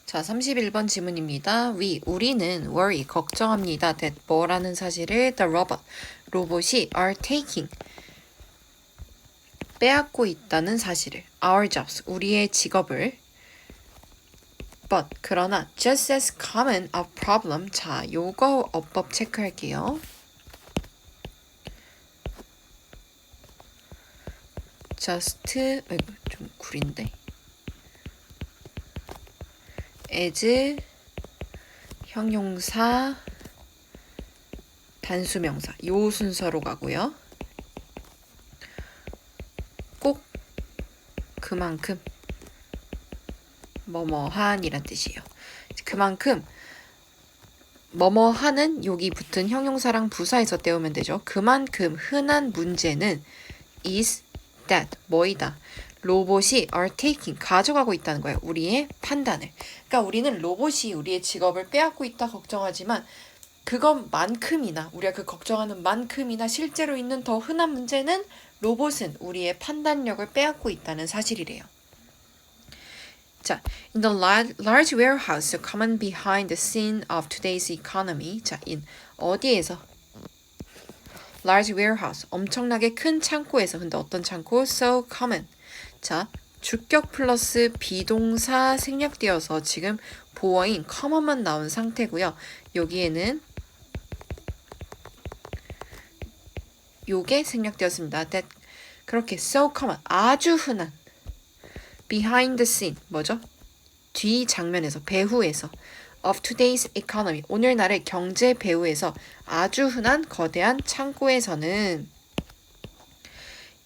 자, 31번 지문입니다. 우리는 worry, 걱정합니다. that 뭐라는 사실을 the 로봇이 are taking, 빼앗고 있다는 사실을 our jobs, 우리의 직업을 but, 그러나 just as common a problem. 자, 요거 어법 체크할게요. 좀 구린데. as 형용사 단수명사 요 순서로 가고요. 꼭 그만큼 뭐뭐한이란 뜻이에요. 그만큼 뭐뭐하는 여기 붙은 형용사랑 부사에서 떼우면 되죠. 그만큼 흔한 문제는 is that 뭐이다. 로봇이 are taking 가져가고 있다는 거예요. 우리의 판단을. 그러니까 우리는 로봇이 우리의 직업을 빼앗고 있다 걱정하지만 그것만큼이나 우리가 그 걱정하는 만큼이나 실제로 있는 더 흔한 문제는 로봇은 우리의 판단력을 빼앗고 있다는 사실이래요. 자, in the large warehouse common behind the scene of today's economy. 자, in 어디에서? large warehouse 엄청나게 큰 창고에서. 근데 어떤 창고? so common. 자, 주격 플러스 비동사 생략되어서 지금 보어인 common만 나온 상태고요. 여기에는 요게 생략되었습니다. that 그렇게 so common 아주 흔한 behind the scene 뭐죠? 뒤 장면에서 배후에서 of today's economy 오늘날의 경제 배후에서 아주 흔한 거대한 창고에서는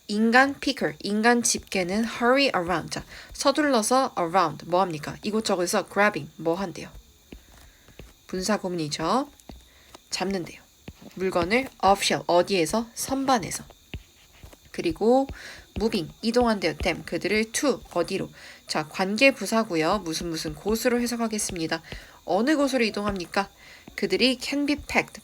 인간 피cker, 인간 집게는 hurry around. 자, 서둘러서 around 뭐합니까? 이곳저곳에서 grabbing 뭐 한대요? 분사구문이죠. 잡는데요. 물건을 offshell 어디에서? 선반에서. 그리고 moving 이동한대요. them 그들을 to 어디로? 자, 관계 부사고요. 무슨 곳으로 해석하겠습니다. 어느 곳으로 이동합니까? 그들이 can be packed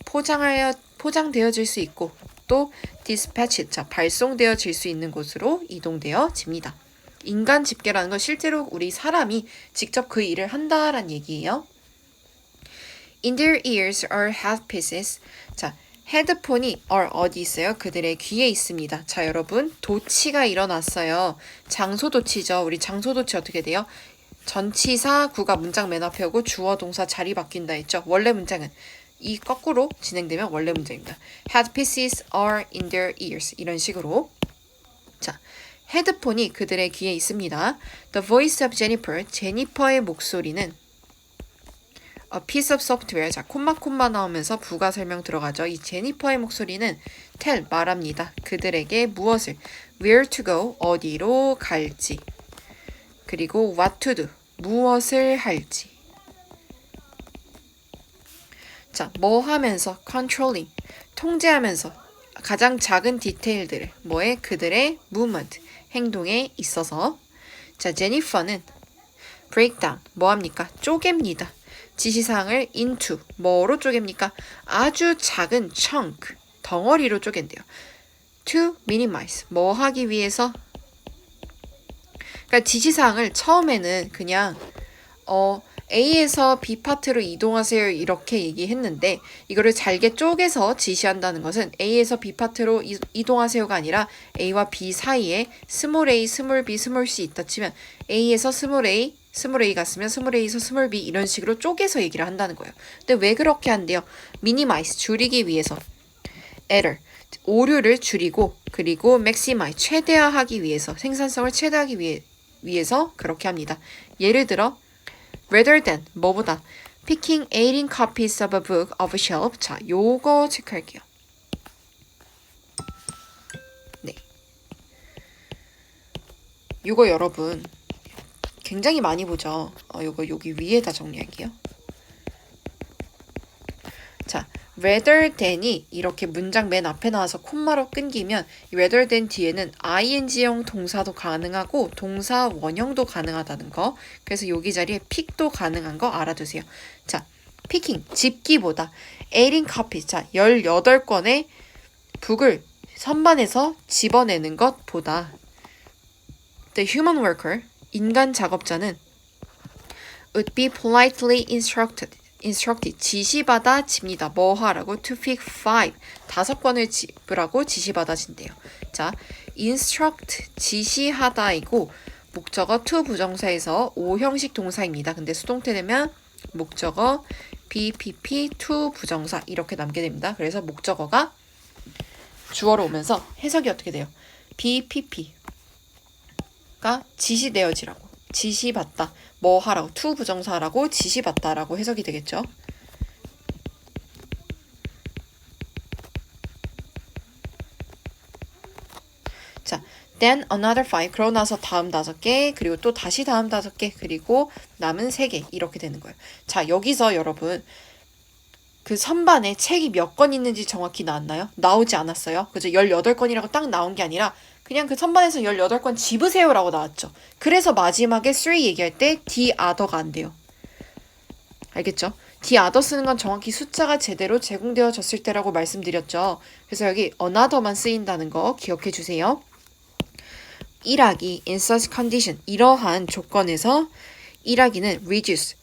포장되어질 수 있고 또 dispatched 자 발송되어질 수 있는 곳으로 이동되어집니다. 인간 집계라는 건 실제로 우리 사람이 직접 그 일을 한다라는 얘기예요. In their ears are headpieces. 자, 헤드폰이 어디 있어요? 그들의 귀에 있습니다. 자, 여러분 도치가 일어났어요. 장소도치죠. 우리 장소도치 어떻게 돼요? 전치사 구가 문장 맨 앞에 오고 주어 동사 자리 바뀐다 했죠. 원래 문장은 이 거꾸로 진행되면 원래 문장입니다. Headpieces are in their ears. 이런 식으로. 자, 헤드폰이 그들의 귀에 있습니다. The voice of Jennifer. 제니퍼의 목소리는 A piece of software. 자, 콤마 나오면서 부가 설명 들어가죠. 이 제니퍼의 목소리는 tell 말합니다. 그들에게 무엇을 where to go 어디로 갈지 그리고 what to do 무엇을 할지. 자, 뭐 하면서 controlling 통제하면서 가장 작은 디테일들을 뭐에 그들의 movement 행동에 있어서. 자, 제니퍼는 breakdown 뭐 합니까? 쪼갭니다. 지시사항을 into 뭐로 쪼갭니까? 아주 작은 chunk 덩어리로 쪼갠대요. to minimize 뭐 하기 위해서? 그러니까 지시사항을 처음에는 그냥 A에서 B 파트로 이동하세요 이렇게 얘기했는데 이거를 잘게 쪼개서 지시한다는 것은 A에서 B 파트로 이동하세요가 아니라 A와 B 사이에 스몰 a, 스몰 b, 스몰 c 있다 치면 A에서 스몰 a 갔으면 스몰 a에서 스몰 b 이런 식으로 쪼개서 얘기를 한다는 거예요. 근데 왜 그렇게 한대요? minimize 줄이기 위해서 error 오류를 줄이고 그리고 maximize 최대화하기 위해서 생산성을 최대화하기 위해서 그렇게 합니다. 예를 들어 rather than 뭐보다 picking 18 copies of a book off a shelf. 자, 요거 체크할게요. 네. 요거 여러분 굉장히 많이 보죠. 요거 여기 위에다 정리할게요. 자, rather than이 이렇게 문장 맨 앞에 나와서 콤마로 끊기면 rather than 뒤에는 ing형 동사도 가능하고 동사 원형도 가능하다는 거. 그래서 여기 자리에 pick도 가능한 거 알아두세요. 자, picking 집기보다 18 copies 자 18권의 북을 선반에서 집어내는 것보다 the human worker 인간 작업자는 would be politely instructed 지시받아집니다. 뭐 하라고? to pick 5권을 집으라고 지시받아진대요. 자, instruct 지시하다이고 목적어 to 부정사에서 O 형식 동사입니다. 근데 수동태 되면 목적어 BPP to 부정사 이렇게 남게 됩니다. 그래서 목적어가 주어로 오면서 해석이 어떻게 돼요? BPP가 지시되어지라고 지시받다 뭐 하라고 to 부정사라고 지시받다라고 해석이 되겠죠. 자, then another 5 그러고 나서 다음 5개 그리고 또 다시 다음 5개 그리고 남은 3개 이렇게 되는 거예요. 자, 여기서 여러분 그 선반에 책이 몇 권 있는지 정확히 나왔나요? 나오지 않았어요. 그죠? 18권이라고 딱 나온 게 아니라 그냥 그 선반에서 18권 집으세요 라고 나왔죠. 그래서 마지막에 3 얘기할 때 the other가 안 돼요. 알겠죠? the other 쓰는 건 정확히 숫자가 제대로 제공되어졌을 때라고 말씀드렸죠. 그래서 여기 another만 쓰인다는 거 기억해 주세요. 1하기 in such condition 이러한 조건에서 1하기는 reduce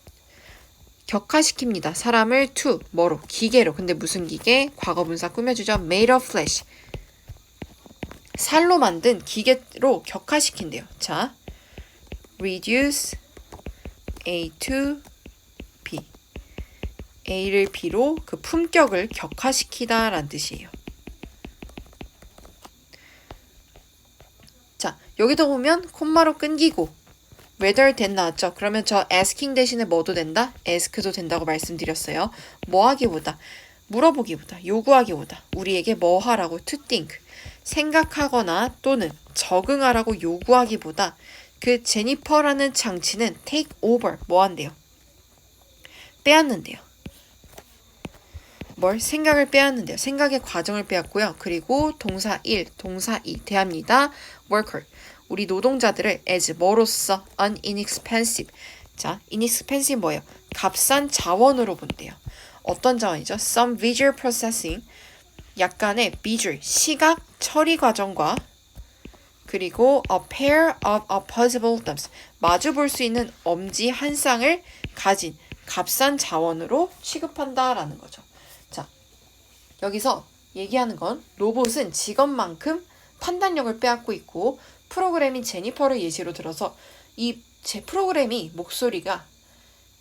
격화시킵니다. 사람을 to 뭐로? 기계로. 근데 무슨 기계? 과거분사 꾸며주죠. made of flesh 살로 만든 기계로 격화시킨대요. 자, reduce A to B A를 B로 그 품격을 격화시키다 라는 뜻이에요. 자, 여기도 보면 콤마로 끊기고 whether then 나왔죠. 그러면 저 asking 대신에 뭐도 된다? ask도 된다고 말씀드렸어요. 뭐 하기보다, 물어보기보다, 요구하기보다 우리에게 뭐 하라고 to think 생각하거나 또는 적응하라고 요구하기보다 그 제니퍼라는 장치는 take over 뭐 한대요? 빼앗는데요. 뭘? 생각을 빼앗는데요. 생각의 과정을 빼앗고요. 그리고 동사 1, 동사 2 대합니다. worker 우리 노동자들을 as 뭐로써 inexpensive 자, inexpensive 뭐예요? 값싼 자원으로 본대요. 어떤 자원이죠? some visual processing 약간의 visual 시각 처리 과정과 그리고 a pair of opposable thumbs 마주 볼 수 있는 엄지 한 쌍을 가진 값싼 자원으로 취급한다라는 거죠. 자, 여기서 얘기하는 건 로봇은 직업만큼 판단력을 빼앗고 있고 프로그램인 제니퍼를 예시로 들어서 이 제 프로그램이 목소리가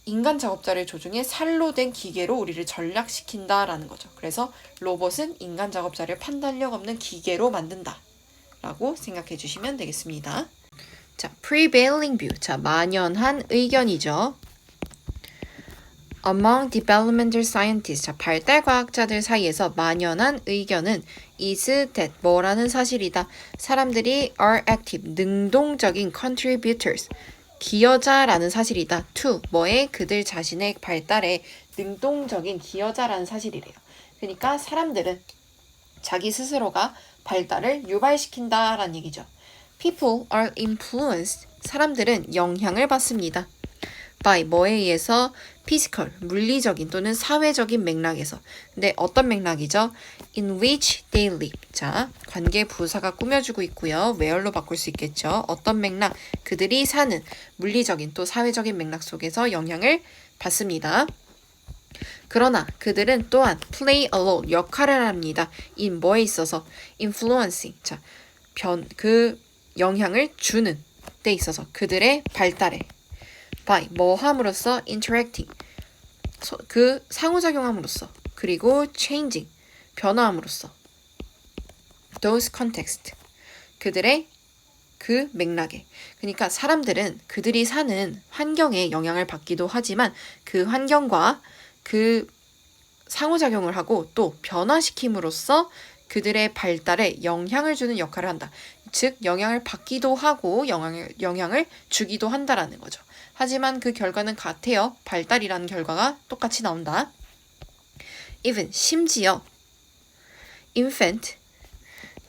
인간 작업자를 조종해 살로 된 기계로 우리를 전락시킨다라는 거죠. 그래서 로봇은 인간 작업자를 판단력 없는 기계로 만든다 라고 생각해 주시면 되겠습니다. 자, prevailing view. 자, 만연한 의견이죠. Among developmental scientists. 자, 발달 과학자들 사이에서 만연한 의견은 is that 뭐라는 사실이다. 사람들이 are active, 능동적인 contributors. 기여자라는 사실이다. to 뭐에 그들 자신의 발달에 능동적인 기여자라는 사실이래요. 그러니까 사람들은 자기 스스로가 발달을 유발시킨다라는 얘기죠. People are influenced. 사람들은 영향을 받습니다. by 뭐에 의해서 physical, 물리적인 또는 사회적인 맥락에서. 근데 어떤 맥락이죠? in which they live. 자, 관계 부사가 꾸며주고 있고요. where로 바꿀 수 있겠죠. 어떤 맥락, 그들이 사는 물리적인 또 사회적인 맥락 속에서 영향을 받습니다. 그러나 그들은 또한 play a role, 역할을 합니다. in 뭐에 있어서 influencing. 자, 그 영향을 주는 데 있어서 그들의 발달에 by 뭐 함으로써 interacting 그 상호작용함으로써 그리고 changing 변화함으로써 those context 그들의 그 맥락에 그러니까 사람들은 그들이 사는 환경에 영향을 받기도 하지만 그 환경과 그 상호작용을 하고 또 변화시킴으로써 그들의 발달에 영향을 주는 역할을 한다. 즉 영향을 받기도 하고 영향을 주기도 한다라는 거죠. 하지만 그 결과는 같아요. 발달이라는 결과가 똑같이 나온다. even 심지어 infant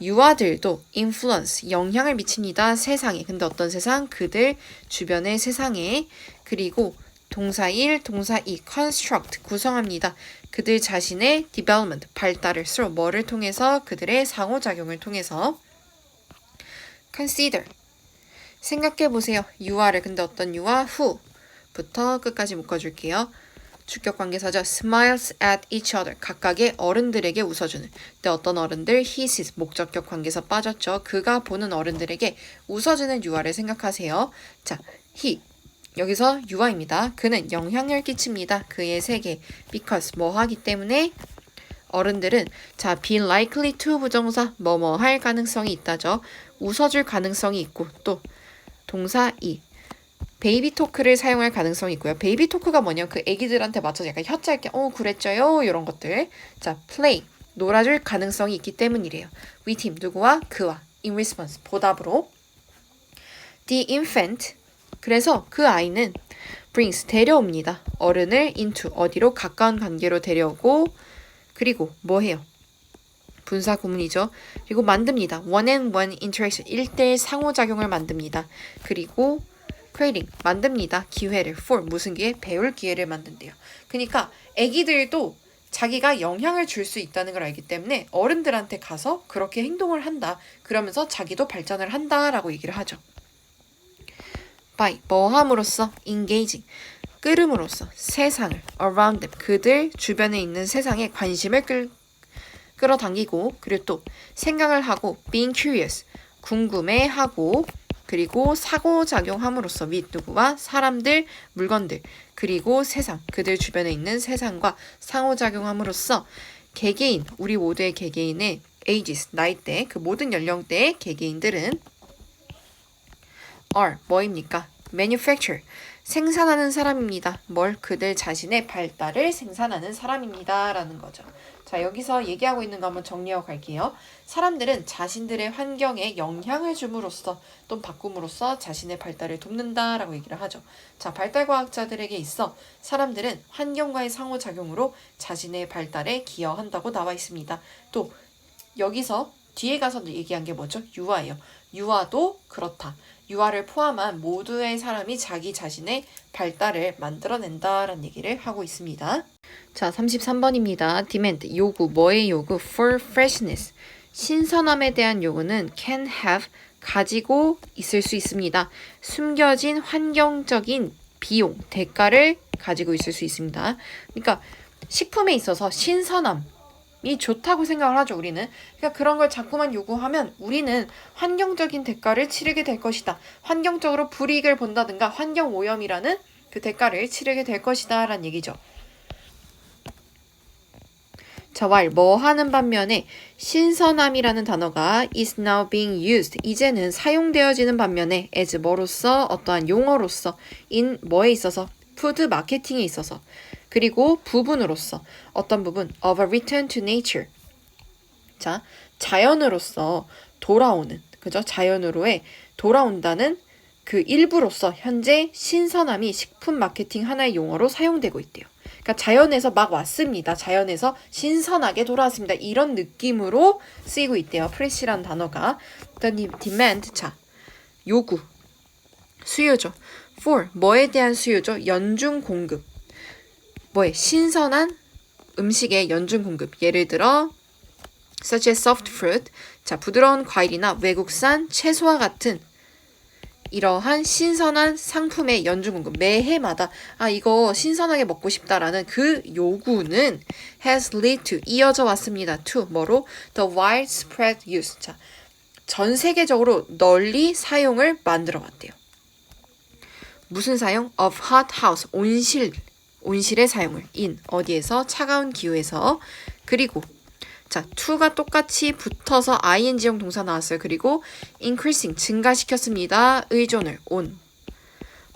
유아들도 influence 영향을 미칩니다. 세상에. 근데 어떤 세상? 그들 주변의 세상에. 그리고 동사 1, 동사 2 construct 구성합니다. 그들 자신의 development 발달을 through 뭐를 통해서 그들의 상호작용을 통해서 consider 생각해 보세요. 유아를 근데 어떤 유아? who 부터 끝까지 묶어줄게요. 주격 관계사죠. smiles at each other. 각각의 어른들에게 웃어주는. 근데 어떤 어른들? he sees. 목적격 관계사 빠졌죠. 그가 보는 어른들에게 웃어주는 유아를 생각하세요. 자, he. 여기서 유아입니다. 그는 영향을 끼칩니다. 그의 세계. because 뭐 하기 때문에 어른들은 자, be likely to 부정사 뭐뭐 할 가능성이 있다죠. 웃어줄 가능성이 있고 또 동사 이. 베이비 토크를 사용할 가능성이 있고요. 베이비 토크가 뭐냐면 그 애기들한테 맞춰서 약간 혀 짧게 그랬죠요 이런 것들. 자, play 놀아줄 가능성이 있기 때문이래요. with him 누구와 그와 in response 보답으로 the infant 그래서 그 아이는 brings 데려옵니다. 어른을 into 어디로 가까운 관계로 데려오고 그리고 뭐 해요? 분사 구문이죠. 그리고 만듭니다. one and one interaction 1대1 상호작용을 만듭니다. 그리고 creating 만듭니다. 기회를 for 무슨 기회? 배울 기회를 만든대요. 그러니까 애기들도 자기가 영향을 줄 수 있다는 걸 알기 때문에 어른들한테 가서 그렇게 행동을 한다. 그러면서 자기도 발전을 한다라고 얘기를 하죠. by 뭐함으로써 engaging 끌음으로써 세상을 around them 그들 주변에 있는 세상에 관심을 끌어당기고 그리고 또 생각을 하고 being curious 궁금해하고 그리고 사고작용함으로써 with 누구와 사람들, 물건들 그리고 세상 그들 주변에 있는 세상과 상호작용함으로써 개개인 우리 모두의 개개인의 ages 나이대 그 모든 연령대의 개개인들은 are 뭐입니까? manufacture 생산하는 사람입니다. 뭘? 그들 자신의 발달을 생산하는 사람입니다. 라는 거죠. 자, 여기서 얘기하고 있는 거 한번 정리하고 갈게요. 사람들은 자신들의 환경에 영향을 줌으로써 또는 바꿈으로써 자신의 발달을 돕는다 라고 얘기를 하죠. 자, 발달과학자들에게 있어 사람들은 환경과의 상호작용으로 자신의 발달에 기여한다고 나와 있습니다. 또 여기서 뒤에 가서 얘기한 게 뭐죠? 유아예요. 유아도 그렇다. 유아를 포함한 모두의 사람이 자기 자신의 발달을 만들어낸다라는 얘기를 하고 있습니다. 자, 33번입니다. demand, 요구, 뭐의 요구? for freshness, 신선함에 대한 요구는 can have, 가지고 있을 수 있습니다. 숨겨진 환경적인 비용, 대가를 가지고 있을 수 있습니다. 그러니까 식품에 있어서 신선함, 이 좋다고 생각을 하죠, 우리는. 그러니까 그런 걸 자꾸만 요구하면 우리는 환경적인 대가를 치르게 될 것이다. 환경적으로 불이익을 본다든가 환경오염이라는 그 대가를 치르게 될 것이다 라는 얘기죠. 자, while 뭐 하는 반면에 신선함이라는 단어가 is now being used 이제는 사용되어지는 반면에 as 뭐로서 어떠한 용어로서 in 뭐에 있어서 푸드 마케팅에 있어서 그리고 부분으로서 어떤 부분 of a return to nature 자 자연으로서 돌아오는 그죠 자연으로의 돌아온다는 그 일부로서 현재 신선함이 식품 마케팅 하나의 용어로 사용되고 있대요. 그러니까 자연에서 막 왔습니다. 자연에서 신선하게 돌아왔습니다. 이런 느낌으로 쓰이고 있대요. 프레시라는 단어가. 일단 demand 자 요구 수요죠. for 뭐에 대한 수요죠? 연중 공급 뭐에 신선한 음식의 연중 공급 예를 들어 such as soft fruit 자 부드러운 과일이나 외국산 채소와 같은 이러한 신선한 상품의 연중 공급 매해마다 이거 신선하게 먹고 싶다라는 그 요구는 has led to 이어져 왔습니다. to 뭐로 the widespread use 자 전 세계적으로 널리 사용을 만들어 왔대요. 무슨 사용? of hot house 온실의 사용을 in 어디에서 차가운 기후에서 그리고 자 to가 똑같이 붙어서 ing형 동사 나왔어요. 그리고 increasing 증가시켰습니다. 의존을 on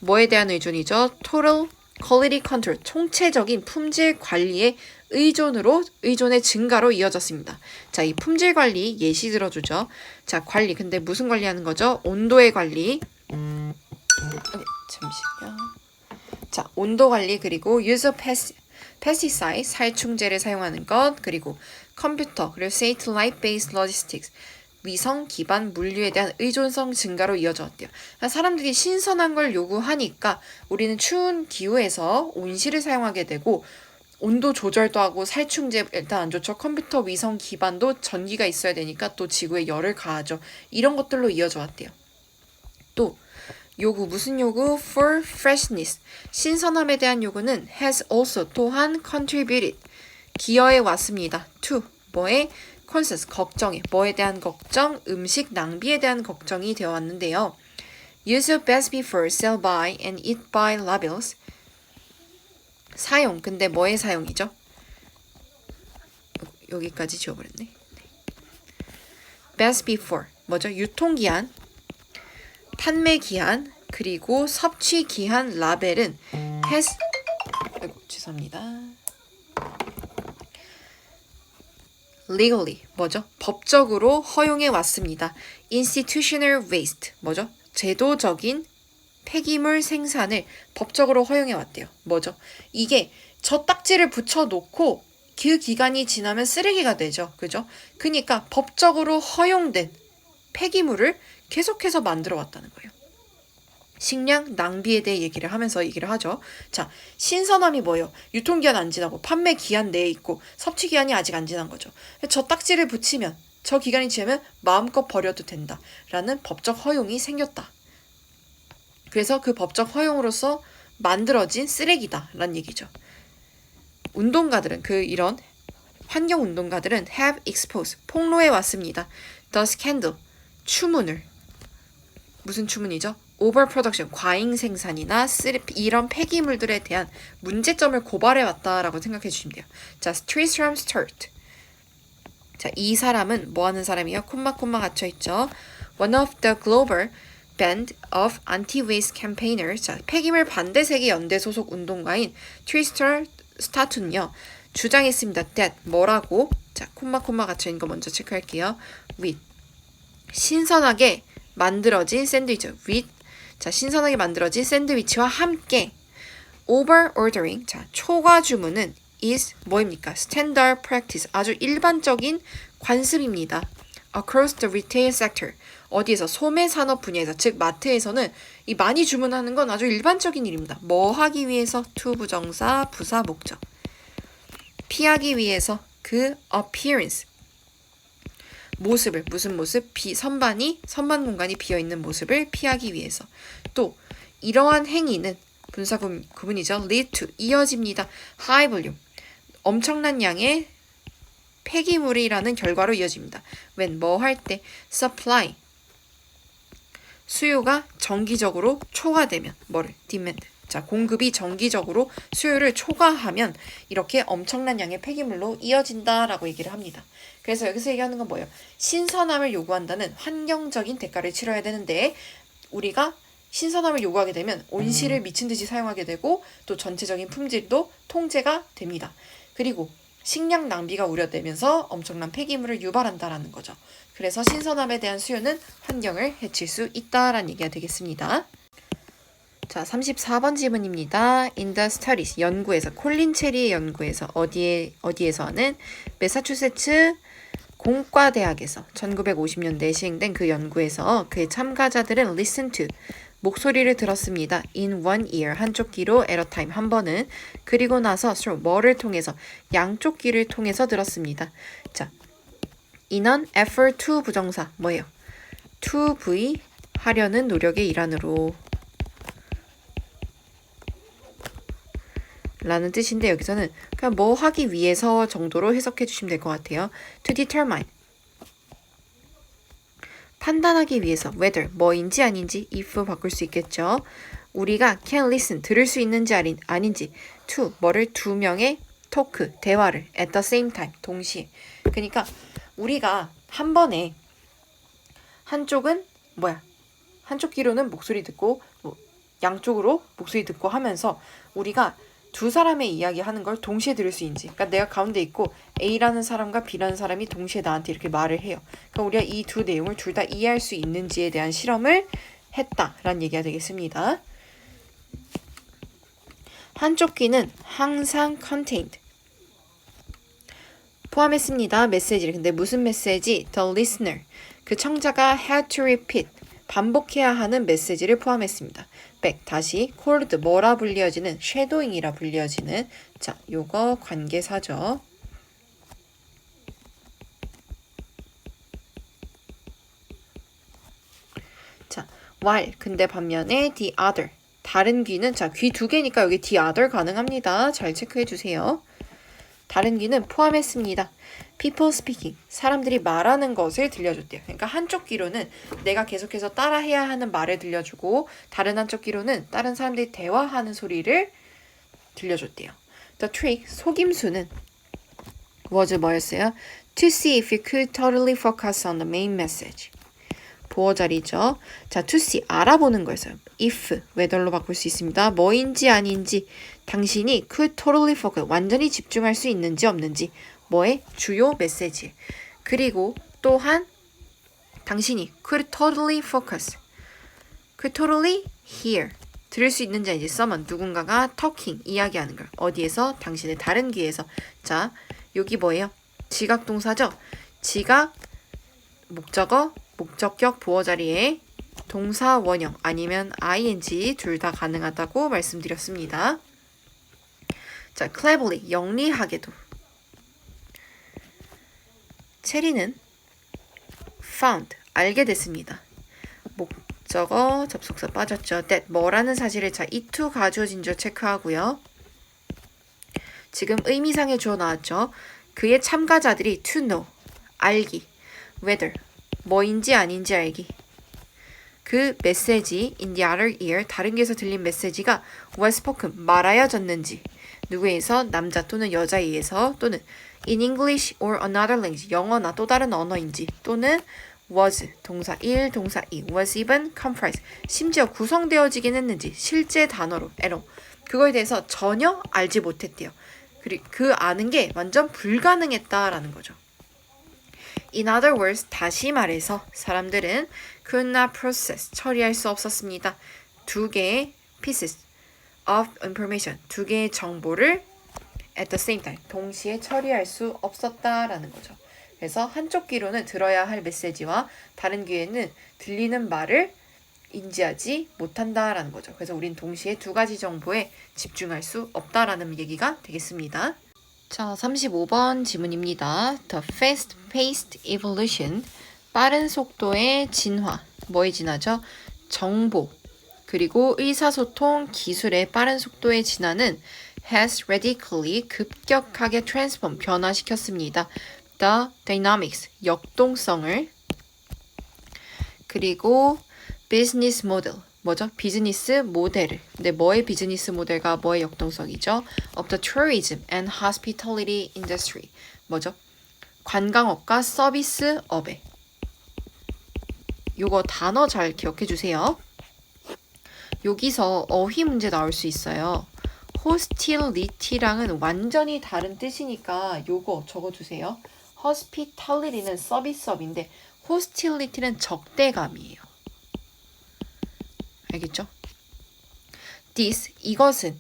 뭐에 대한 의존이죠? total quality control 총체적인 품질 관리의 의존의 증가로 이어졌습니다. 자, 이 품질 관리 예시 들어주죠. 자, 관리 근데 무슨 관리하는 거죠? 온도의 관리. 잠시만요. 자, 온도 관리 그리고 use of pesticide 살충제를 사용하는 것 그리고 컴퓨터 그리고 satellite-based logistics 위성 기반 물류에 대한 의존성 증가로 이어져 왔대요. 사람들이 신선한 걸 요구하니까 우리는 추운 기후에서 온실을 사용하게 되고 온도 조절도 하고 살충제 일단 안 좋죠. 컴퓨터 위성 기반도 전기가 있어야 되니까 또 지구에 열을 가하죠. 이런 것들로 이어져 왔대요. 또 요구, 무슨 요구? For freshness. 신선함에 대한 요구는 has also 또한 contributed. 기여해 왔습니다. to 뭐에? concerns 걱정에. 뭐에 대한 걱정? 음식 낭비에 대한 걱정이 되어 왔는데요. Use of best before, sell by, and eat by labels. 사용. 근데 뭐의 사용이죠? 여기까지 지워버렸네. best before. 뭐죠? 유통기한, 판매기한, 그리고 섭취기한 라벨은 has, 아이고, 죄송합니다. legally. 뭐죠? 법적으로 허용해 왔습니다. institutional waste. 뭐죠? 제도적인 폐기물 생산을 법적으로 허용해 왔대요. 뭐죠? 이게 저 딱지를 붙여놓고 그 기간이 지나면 쓰레기가 되죠. 그죠? 그러니까 법적으로 허용된 폐기물을 계속해서 만들어 왔다는 거예요. 식량 낭비에 대해 얘기를 하면서 얘기를 하죠. 자, 신선함이 뭐예요? 유통기한 안 지나고 판매기한 내에 있고 섭취기한이 아직 안 지난 거죠. 저 딱지를 붙이면 저 기간이 지나면 마음껏 버려도 된다라는 법적 허용이 생겼다. 그래서 그 법적 허용으로서 만들어진 쓰레기다라는 얘기죠. 운동가들은 이런 환경운동가들은 have exposed 폭로해 왔습니다. The scandal 추문을 무슨 추문이죠? overproduction 과잉 생산이나 이런 폐기물들에 대한 문제점을 고발해 왔다라고 생각해 주시면 돼요. 자, Tristram Sturt. 자, 이 사람은 뭐 하는 사람이요? 콤마 갇혀 있죠. One of the global band of anti-waste campaigners. 자, 폐기물 반대 세계 연대 소속 운동가인 트리스터 스타툰요. 주장했습니다. that 뭐라고? 자, 콤마 갇혀 있는 거 먼저 체크할게요. with 신선하게 만들어진 샌드위치 with 자, 신선하게 만들어진 샌드위치와 함께 over ordering 자, 초과 주문은 is 뭐입니까? standard practice 아주 일반적인 관습입니다. across the retail sector 어디에서? 소매 산업 분야에서 즉 마트에서는 이 많이 주문하는 건 아주 일반적인 일입니다. 뭐 하기 위해서? to 부정사 부사 목적 피하기 위해서 그 appearance 모습을 무슨 모습? 선반 공간이 비어있는 모습을 피하기 위해서 또 이러한 행위는 분사 구문이죠. lead to 이어집니다. high volume 엄청난 양의 폐기물이라는 결과로 이어집니다. when 뭐 할 때? supply 수요가 정기적으로 초과되면 뭐를? demand 자, 공급이 정기적으로 수요를 초과하면 이렇게 엄청난 양의 폐기물로 이어진다라고 얘기를 합니다. 그래서 여기서 얘기하는 건 뭐예요? 신선함을 요구한다는 환경적인 대가를 치러야 되는데 우리가 신선함을 요구하게 되면 온실을 미친 듯이 사용하게 되고 또 전체적인 품질도 통제가 됩니다. 그리고 식량 낭비가 우려되면서 엄청난 폐기물을 유발한다라는 거죠. 그래서 신선함에 대한 수요는 환경을 해칠 수 있다라는 얘기가 되겠습니다. 자, 34번 질문입니다. In the studies, 연구에서, 콜린 체리의 연구에서, 어디에서 하는? 매사추세츠 공과대학에서 1950년대에 시행된 그 연구에서 그의 참가자들은 listen to, 목소리를 들었습니다. In one ear, 한쪽 귀로 at a time, 한 번은. 그리고 나서 through, 뭐를 통해서? 양쪽 귀를 통해서 들었습니다. 자, 인원, effort to 부정사, 뭐예요? to v, 하려는 노력의 일환으로. 라는 뜻인데 여기서는 그냥 뭐 하기 위해서 정도로 해석해 주시면 될 것 같아요. To determine 판단하기 위해서 whether 뭐인지 아닌지 if 바꿀 수 있겠죠. 우리가 can listen 들을 수 있는지 아닌지 to 뭐를 두 명의 토크 대화를 at the same time 동시에 그러니까 우리가 한 번에 한쪽은 한쪽 귀로는 목소리 듣고 양쪽으로 목소리 듣고 하면서 우리가 두 사람의 이야기하는 걸 동시에 들을 수 있는지 그러니까 내가 가운데 있고 A라는 사람과 B라는 사람이 동시에 나한테 이렇게 말을 해요. 그러니까 우리가 이 두 내용을 둘 다 이해할 수 있는지에 대한 실험을 했다라는 얘기가 되겠습니다. 한쪽 귀는 항상 contained 포함했습니다. 메시지를. 근데 무슨 메시지? The listener 그 청자가 had to repeat 반복해야 하는 메시지를 포함했습니다. back 다시 called 뭐라 불리어지는 shadowing이라 불리어지는 자 요거 관계사죠. 자 while 근데 반면에 the other 다른 귀는 자, 귀 두 개니까 여기 the other 가능합니다. 잘 체크해 주세요. 다른 귀는 포함했습니다. people speaking 사람들이 말하는 것을 들려줬대요. 그러니까 한쪽 귀로는 내가 계속해서 따라해야 하는 말을 들려주고 다른 한쪽 귀로는 다른 사람들이 대화하는 소리를 들려줬대요. The trick 속임수는 was 뭐였어요? To see if you could totally focus on the main message. 보어자리죠. 자, to see 알아보는 거였어요. if whether로 바꿀 수 있습니다. 뭐인지 아닌지 당신이 could totally focus 완전히 집중할 수 있는지 없는지 뭐의 주요 메시지. 그리고 또한 당신이 could totally focus could totally hear 들을 수 있는지 아닌지 someone 누군가가 talking 이야기하는 걸 어디에서 당신의 다른 귀에서. 자, 여기 뭐예요? 지각 동사죠. 지각 목적어 목적격 보어 자리에 동사 원형 아니면 ing 둘 다 가능하다고 말씀드렸습니다. 자, cleverly 영리하게도 체리는 found 알게 됐습니다. 목적어 접속사 빠졌죠. that 뭐라는 사실을 자, it to 가주어진 줄 체크하고요. 지금 의미상의 주어 나왔죠. 그의 참가자들이 to know 알기 whether 뭐인지 아닌지 알기. 그 메시지 in the other ear 다른 귀에서 들린 메시지가 was spoken 말하여졌는지 누구에서 남자 또는 여자에 의해서 또는 in English or another language 영어나 또 다른 언어인지 또는 was 동사 1 동사 2 was even comprised 심지어 구성되어지긴 했는지 실제 단어로 arrow 그거에 대해서 전혀 알지 못했대요. 그리고 그 아는 게 완전 불가능했다라는 거죠. In other words, 다시 말해서 사람들은 could not process, 처리할 수 없었습니다. 두 개의 pieces of information, 두 개의 정보를 at the same time, 동시에 처리할 수 없었다라는 거죠. 그래서 한쪽 귀로는 들어야 할 메시지와 다른 귀에는 들리는 말을 인지하지 못한다라는 거죠. 그래서 우린 동시에 두 가지 정보에 집중할 수 없다라는 얘기가 되겠습니다. 자, 35번 지문입니다. The fast-paced evolution, 빠른 속도의 진화, 뭐에 진화죠? 정보, 그리고 의사소통 기술의 빠른 속도의 진화는 has radically, 급격하게 transform, 변화시켰습니다. The dynamics, 역동성을, 그리고 business model, 뭐죠? 비즈니스 모델을. 근데 뭐의 비즈니스 모델과 뭐의 역동성이죠? Of the tourism and hospitality industry. 뭐죠? 관광업과 서비스업에. 요거 단어 잘 기억해 주세요. 여기서 어휘 문제 나올 수 있어요. hostility랑은 완전히 다른 뜻이니까 요거 적어주세요. hospitality는 서비스업인데 hostility는 적대감이에요. 알겠죠? This, 이것은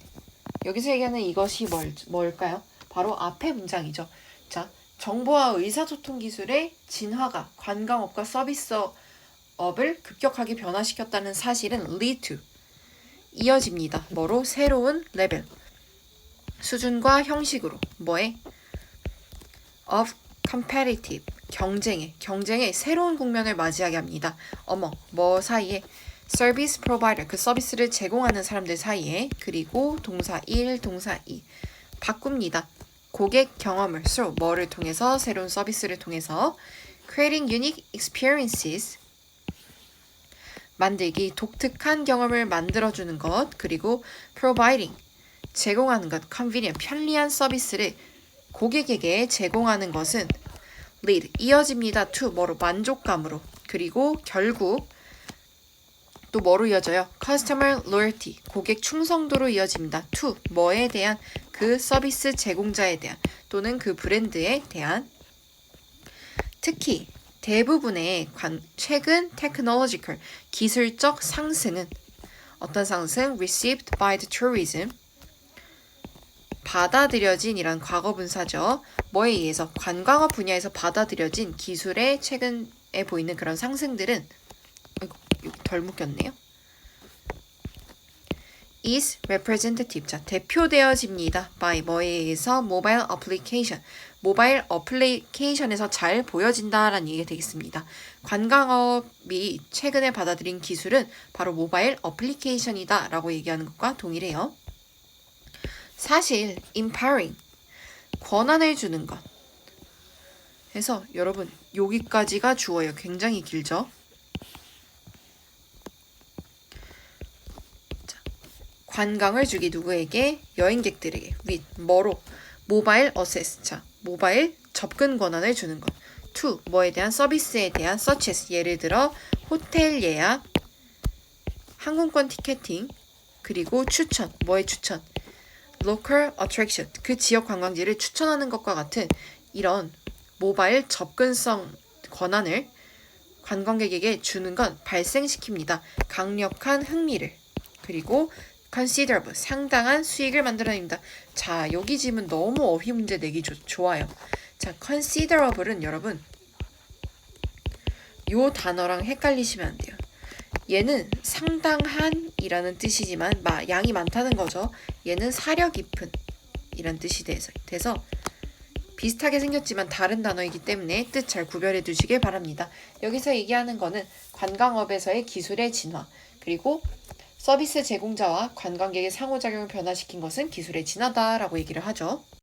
여기서 얘기하는 이것이 뭘까요? 바로 앞의 문장이죠. 자, 정보와 의사소통 기술의 진화가 관광업과 서비스업을 급격하게 변화시켰다는 사실은 lead to, 이어집니다. 뭐로? 새로운 레벨, 수준과 형식으로, 뭐에? of competitive, 경쟁의 새로운 국면을 맞이하게 합니다. 어머, 뭐 사이에? 서비스 프로바이더, 그 서비스를 제공하는 사람들 사이에. 그리고 동사 1, 동사 2 바꿉니다. 고객 경험을 through 뭐를 통해서? 새로운 서비스를 통해서. creating unique experiences, 만들기, 독특한 경험을 만들어주는 것. 그리고 providing, 제공하는 것. convenient, 편리한 서비스를 고객에게 제공하는 것은 lead, 이어집니다. to 뭐로? 만족감으로. 그리고 결국 또 뭐로 이어져요? Customer loyalty, 고객 충성도로 이어집니다. to, 뭐에 대한? 그 서비스 제공자에 대한 또는 그 브랜드에 대한. 특히 대부분의 최근 technological, 기술적 상승은 어떤 상승? Received by the tourism, 받아들여진 이란 과거분사죠. 뭐에 의해서? 관광업 분야에서 받아들여진 기술의 최근에 보이는 그런 상승들은 여기 덜 묶였네요. is representative. 자, 대표되어집니다. by 뭐에 의해서 mobile application. 모바일 어플리케이션에서 잘 보여진다라는 얘기가 되겠습니다. 관광업이 최근에 받아들인 기술은 바로 모바일 어플리케이션이다 라고 얘기하는 것과 동일해요. 사실 empowering, 권한을 주는 것. 해서 여러분 여기까지가 주어예요. 굉장히 길죠? 자, 관광을 주기 누구에게? 여행객들에게. with 뭐로? 모바일 어세스. 자, 모바일 접근 권한을 주는 것. to 뭐에 대한? 서비스에 대한 such as 예를 들어 호텔 예약, 항공권 티켓팅, 그리고 추천. 뭐의 추천? local attraction. 그 지역 관광지를 추천하는 것과 같은 이런 모바일 접근성 권한을 관광객에게 주는 건 발생시킵니다. 강력한 흥미를. 그리고 considerable, 상당한 수익을 만들어냅니다. 자, 여기 지문 너무 어휘 문제 내기 좋아요. 자, considerable은 여러분 요 단어랑 헷갈리시면 안 돼요. 얘는 상당한 이라는 뜻이지만 양이 많다는 거죠. 얘는 사려 깊은 이란 뜻이 돼서 비슷하게 생겼지만 다른 단어이기 때문에 뜻 잘 구별해 두시길 바랍니다. 여기서 얘기하는 거는 관광업에서의 기술의 진화, 그리고 서비스 제공자와 관광객의 상호작용을 변화시킨 것은 기술의 진화다라고 얘기를 하죠.